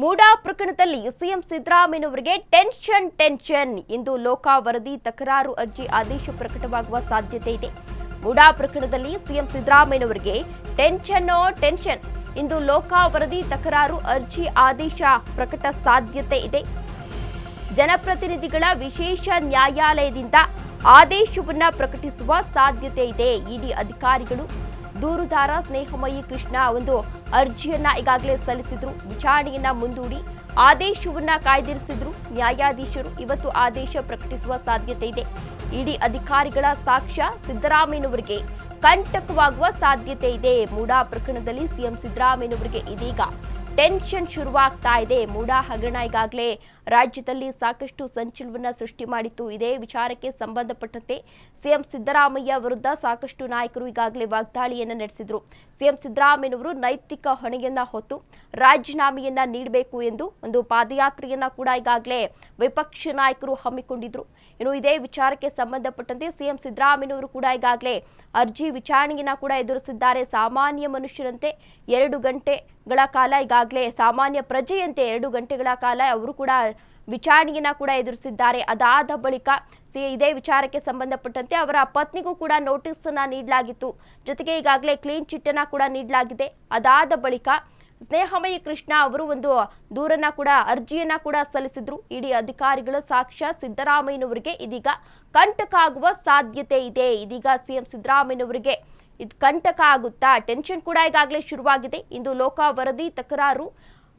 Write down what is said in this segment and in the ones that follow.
ಮೂಡಾ ಪ್ರಕರಣದಲ್ಲಿ CM ಸಿದ್ದರಾಮಯ್ಯನವರಿಗೆ tension. ಇಂದು ಲೋಕ ವರದಿ ತಕರಾರು ಅರ್ಜಿ ಆದೇಶ ಪ್ರಕಟವಾಗುವ ಸಾಧ್ಯತೆ ಇದೆ. ಮೂಡಾ ಪ್ರಕರಣದಲ್ಲಿ ಸಿಎಂ ಸಿದ್ದರಾಮಯ್ಯನವರಿಗೆ ಟೆನ್ಷನ್. ಇಂದು ಲೋಕ ವರದಿ ತಕರಾರು ಅರ್ಜಿ ಆದೇಶ ಪ್ರಕಟ ಸಾಧ್ಯತೆ ಇದೆ. ಜನಪ್ರತಿನಿಧಿಗಳ ವಿಶೇಷ ನ್ಯಾಯಾಲಯದಿಂದ ಆದೇಶವನ್ನ ಪ್ರಕಟಿಸುವ ಸಾಧ್ಯತೆ ಇದೆ. ಇಡಿ ಅಧಿಕಾರಿಗಳು ದೂರುದಾರ ಸ್ನೇಹಮಯಿ ಕೃಷ್ಣ ಒಂದು ಅರ್ಜಿಯನ್ನ ಈಗಾಗಲೇ ಸಲ್ಲಿಸಿದ್ರು. ವಿಚಾರಣೆಯನ್ನ ಮುಂದೂಡಿ ಆದೇಶವನ್ನ ಕಾಯ್ದಿರಿಸಿದ್ರು ನ್ಯಾಯಾಧೀಶರು. ಇವತ್ತು ಆದೇಶ ಪ್ರಕಟಿಸುವ ಸಾಧ್ಯತೆ ಇದೆ. ಇಡಿ ಅಧಿಕಾರಿಗಳ ಸಾಕ್ಷ್ಯ ಸಿದ್ದರಾಮಯ್ಯನವರಿಗೆ ಕಂಟಕವಾಗುವ ಸಾಧ್ಯತೆ ಇದೆ. ಮೂಡಾ ಪ್ರಕರಣದಲ್ಲಿ ಸಿಎಂ ಸಿದ್ದರಾಮಯ್ಯನವರಿಗೆ ಇದೀಗ ಟೆನ್ಷನ್ ಶುರುವಾಗ್ತಾ ಇದೆ. ಮೂಡಾ ಹಗರಣ ಈಗಾಗಲೇ ರಾಜ್ಯದಲ್ಲಿ ಸಾಕಷ್ಟು ಸಂಚಲನವನ್ನ ಸೃಷ್ಟಿ ಮಾಡಿತ್ತು. ಇದೇ ವಿಚಾರಕ್ಕೆ ಸಂಬಂಧಪಟ್ಟಂತೆ ಸಿಎಂ ಸಿದ್ದರಾಮಯ್ಯ ವಿರುದ್ಧ ಸಾಕಷ್ಟು ನಾಯಕರು ಈಗಾಗಲೇ ವಾಗ್ದಾಳಿಯನ್ನ ನಡೆಸಿದ್ರು. ಸಿಎಂ ಸಿದ್ದರಾಮಯ್ಯನವರು ನೈತಿಕ ಹೊಣೆಯನ್ನ ಹೊತ್ತು ರಾಜೀನಾಮೆಯನ್ನ ನೀಡಬೇಕು ಎಂದು ಒಂದು ಪಾದಯಾತ್ರೆಯನ್ನ ಕೂಡ ಈಗಾಗಲೇ ವಿಪಕ್ಷ ನಾಯಕರು ಹಮ್ಮಿಕೊಂಡಿದ್ರು. ಇನ್ನು ಇದೇ ವಿಚಾರಕ್ಕೆ ಸಂಬಂಧಪಟ್ಟಂತೆ ಸಿಎಂ ಸಿದ್ದರಾಮಯ್ಯನವರು ಕೂಡ ಈಗಾಗಲೇ ಅರ್ಜಿ ವಿಚಾರಣೆಯನ್ನ ಕೂಡ ಎದುರಿಸಿದ್ದಾರೆ. ಸಾಮಾನ್ಯ ಮನುಷ್ಯರಂತೆ 2 ಗಂಟೆಗಳ ಕಾಲ ಈಗಾಗಲೇ ಸಾಮಾನ್ಯ ಪ್ರಜೆಯಂತೆ 2 ಗಂಟೆಗಳ ಕಾಲ ಅವರು ಕೂಡ ವಿಚಾರಣೆಯನ್ನ ಕೂಡ ಎದುರಿಸಿದ್ದಾರೆ. ಅದಾದ ಬಳಿಕ ಇದೇ ವಿಚಾರಕ್ಕೆ ಸಂಬಂಧಪಟ್ಟಂತೆ ಅವರ ಪತ್ನಿಗೂ ಕೂಡ ನೋಟಿಸ್ ಅನ್ನ ನೀಡಲಾಗಿತ್ತು. ಜೊತೆಗೆ ಈಗಾಗಲೇ ಕ್ಲೀನ್ ಚಿಟ್ ಅನ್ನ ಕೂಡ ನೀಡಲಾಗಿದೆ. ಅದಾದ ಬಳಿಕ ಸ್ನೇಹಮಯಿ ಕೃಷ್ಣ ಅವರು ಒಂದು ದೂರನ್ನ ಕೂಡ ಅರ್ಜಿಯನ್ನ ಕೂಡ ಸಲ್ಲಿಸಿದ್ರು. ಇಡಿ ಅಧಿಕಾರಿಗಳ ಸಾಕ್ಷ್ಯ ಸಿದ್ದರಾಮಯ್ಯನವರಿಗೆ ಇದೀಗ ಕಂಟಕ ಆಗುವ ಸಾಧ್ಯತೆ ಇದೆ. ಇದೀಗ ಸಿಎಂ ಸಿದ್ದರಾಮಯ್ಯನವರಿಗೆ ಇದು ಕಂಟಕ ಆಗುತ್ತಾ? ಟೆನ್ಷನ್ ಕೂಡ ಈಗಾಗಲೇ ಶುರುವಾಗಿದೆ. ಇಂದು ಲೋಕ ವರದಿ ತಕರಾರು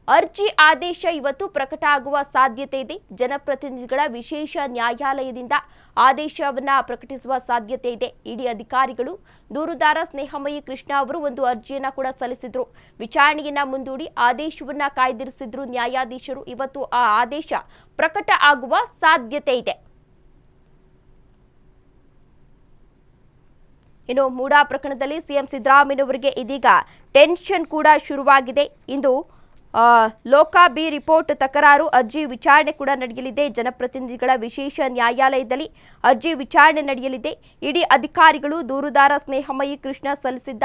ಅರ್ಜಿ ಆದೇಶ ಇವತ್ತು ಪ್ರಕಟ ಆಗುವ ಸಾಧ್ಯತೆ ಇದೆ. ಜನಪ್ರತಿನಿಧಿಗಳ ವಿಶೇಷ ನ್ಯಾಯಾಲಯದಿಂದ ಆದೇಶವನ್ನ ಪ್ರಕಟಿಸುವ ಸಾಧ್ಯತೆ ಇದೆ. ಇಡಿ ಅಧಿಕಾರಿಗಳು ದೂರುದಾರ ಸ್ನೇಹಮಯಿ ಕೃಷ್ಣ ಅವರು ಒಂದು ಅರ್ಜಿಯನ್ನ ಕೂಡ ಸಲ್ಲಿಸಿದ್ರು. ವಿಚಾರಣೆಯನ್ನ ಮುಂದೂಡಿ ಆದೇಶವನ್ನ ಕಾಯ್ದಿರಿಸಿದ್ರು ನ್ಯಾಯಾಧೀಶರು. ಇವತ್ತು ಆ ಆದೇಶ ಪ್ರಕಟ ಆಗುವ ಸಾಧ್ಯತೆ ಇದೆ. ಇನ್ನು ಮೂಡಾ ಪ್ರಕರಣದಲ್ಲಿ ಸಿಎಂ ಸಿದ್ದರಾಮಯ್ಯನವರಿಗೆ ಇದೀಗ ಟೆನ್ಷನ್ ಕೂಡ ಶುರುವಾಗಿದೆ. ಇಂದು ಲೋಕ ಬಿ ರಿಪೋರ್ಟ್ ತಕರಾರು ಅರ್ಜಿ ವಿಚಾರಣೆ ಕೂಡ ನಡೆಯಲಿದೆ. ಜನಪ್ರತಿನಿಧಿಗಳ ವಿಶೇಷ ನ್ಯಾಯಾಲಯದಲ್ಲಿ ಅರ್ಜಿ ವಿಚಾರಣೆ ನಡೆಯಲಿದೆ. ಇಡಿ ಅಧಿಕಾರಿಗಳು ದೂರುದಾರ ಸ್ನೇಹಮಯಿ ಕೃಷ್ಣ ಸಲ್ಲಿಸಿದ್ದ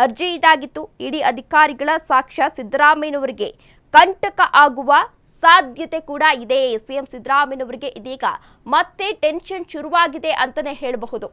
ಅರ್ಜಿ ಇದಾಗಿತ್ತು. ಇಡಿ ಅಧಿಕಾರಿಗಳ ಸಾಕ್ಷ್ಯ ಸಿದ್ದರಾಮಯ್ಯನವರಿಗೆ ಕಂಟಕ ಆಗುವ ಸಾಧ್ಯತೆ ಕೂಡ ಇದೆ. ಸಿಎಂ ಸಿದ್ದರಾಮಯ್ಯನವರಿಗೆ ಇದೀಗ ಮತ್ತೆ ಟೆನ್ಷನ್ ಶುರುವಾಗಿದೆ ಅಂತಾನೆ ಹೇಳಬಹುದು.